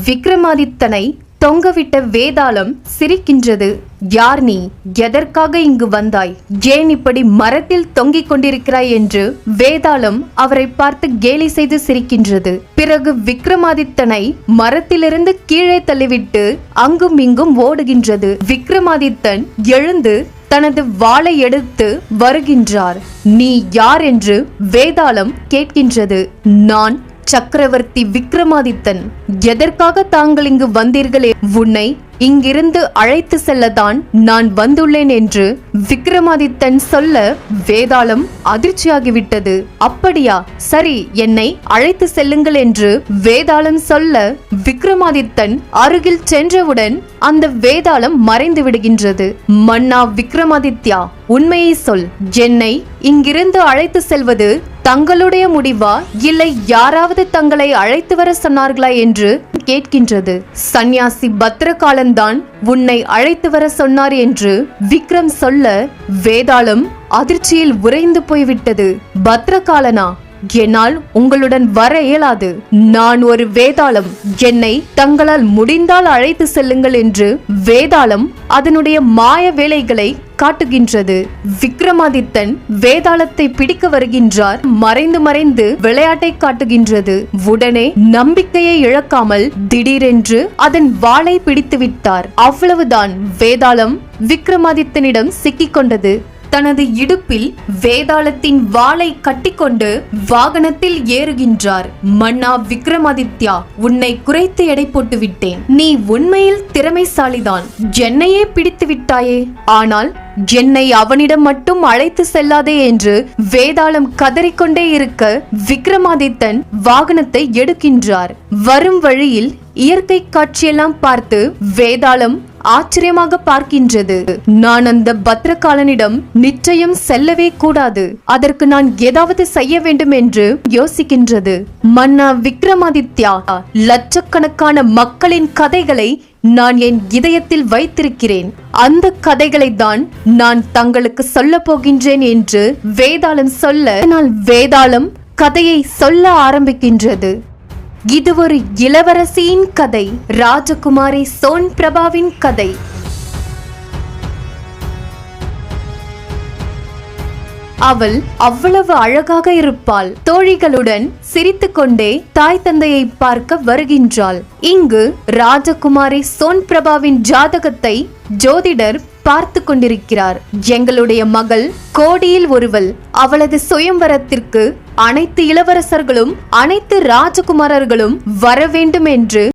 விக்ரமாதித்தனை தொங்கவிட்ட வேதாளம் சிரிக்கின்றது. யார் நீ? எதற்காக இங்கு வந்தாய்? ஏன் இப்படி மரத்தில் தொங்கிக் கொண்டிருக்கிறாய் என்று வேதாளம் அவரை பார்த்து கேலி செய்து சிரிக்கின்றது. பிறகு விக்ரமாதித்தனை மரத்திலிருந்து கீழே தள்ளிவிட்டு அங்கும் இங்கும் ஓடுகின்றது. விக்ரமாதித்தன் எழுந்து தனது வாளை எடுத்து வருகின்றார். நீ யார் என்று வேதாளம் கேட்கின்றது. நான் சக்கரவர்த்தி விக்ரமாதித்தன். எதற்காக தாங்கள் இங்கு வந்தீர்களே? உன்னை இங்கிருந்து அழைத்து செல்லதான் நான் வந்துள்ளேன் என்று விக்ரமாதித்தன் சொல்ல வேதாளம் அதிர்ச்சியாகிவிட்டது. அப்படியா, சரி, என்னை அழைத்து செல்லுங்கள் என்று வேதாளம் சொல்ல விக்ரமாதித்தன் அருகில் சென்றவுடன் அந்த வேதாளம் மறைந்து விடுகின்றது. மன்னா விக்ரமாதித்யா, உண்மையை சொல். என்னை இங்கிருந்து அழைத்து செல்வது தங்களுடைய முடிவா, இல்லை யாராவது தங்களை அழைத்து வர சொன்னார்களா என்று கேட்கின்றது. சந்நியாசி பத்ரகாலன் தான் உன்னை அழைத்து வர சொன்னார் என்று விக்ரம் சொல்ல வேதாளம் அதிர்ச்சியில் உறைந்து போய்விட்டது. பத்ரகாலனா? என்னால் உங்களுடன் வர இயலாது. நான் ஒரு வேதாளம். என்னை தங்களால் முடிந்தால் அழைத்து செல்லுங்கள் என்று வேதாளம் அதனுடைய மாய வேலைகளை காட்டுகின்றது. விக்ரமாதித்தன் வேதாளத்தை பிடிக்க வருகின்றார். மறைந்து மறைந்து விளையாட்டை காட்டுகின்றது. உடனே நம்பிக்கையை இழக்காமல் திடீரென்று அதன் வாளை பிடித்து விட்டார். அவ்வளவுதான், வேதாளம் விக்ரமாதித்தனிடம் சிக்கிக்கொண்டது. தனது இடுப்பில் வேதாளத்தின் வாளை கட்டிக்கொண்டு வாகனத்தில் ஏறுகின்றார். மன்னா விக்ரமாதித்யா, உன்னை குறைத்து எடை போட்டு விட்டேன். நீ உண்மையில் திறமைசாலிதான். என்னையே பிடித்து விட்டாயே. ஆனால் என்னை அவனிடம் மட்டும் அழைத்து செல்லாதே என்று வேதாளம் கதறிக்கொண்டே இருக்க விக்ரமாதித்தன் வாகனத்தை எடுக்கின்றார். வரும் வழியில் இயற்கை காட்சியெல்லாம் பார்த்து வேதாளம் ஆச்சரியமாக பார்க்கின்றது. நான் அந்த பத்ரகாலனிடம் நிச்சயம் செல்லவே கூடாது. அதற்கு நான் ஏதாவது செய்ய வேண்டும் என்று யோசிக்கின்றது. மன்னா விக்ரமாதித்யா, லட்சக்கணக்கான மக்களின் கதைகளை நான் என் இதயத்தில் வைத்திருக்கிறேன். அந்த கதைகளை தான் நான் தங்களுக்கு சொல்ல போகின்றேன் என்று வேதாளம் சொல்ல வேதாளம் கதையை சொல்ல ஆரம்பிக்கின்றது. இது ஒரு இளவரசியின் கதை. ராஜகுமாரி சோன் பிரபாவின் கதை. அவள் அவ்வளவு அழகாக இருப்பாள். தோழிகளுடன் சிரித்துக்கொண்டே தாய் தந்தையை பார்க்க வருகின்றாள். இங்கு ராஜகுமாரி சோன் பிரபாவின் ஜாதகத்தை ஜோதிடர் பார்த்து கொண்டிருக்கிறார். எங்களுடைய மகள் கோடியில் ஒருவள். அவளது சுயம்வரத்திற்கு அனைத்து இளவரசர்களும் அனைத்து ராஜகுமாரர்களும் வர வேண்டும் என்று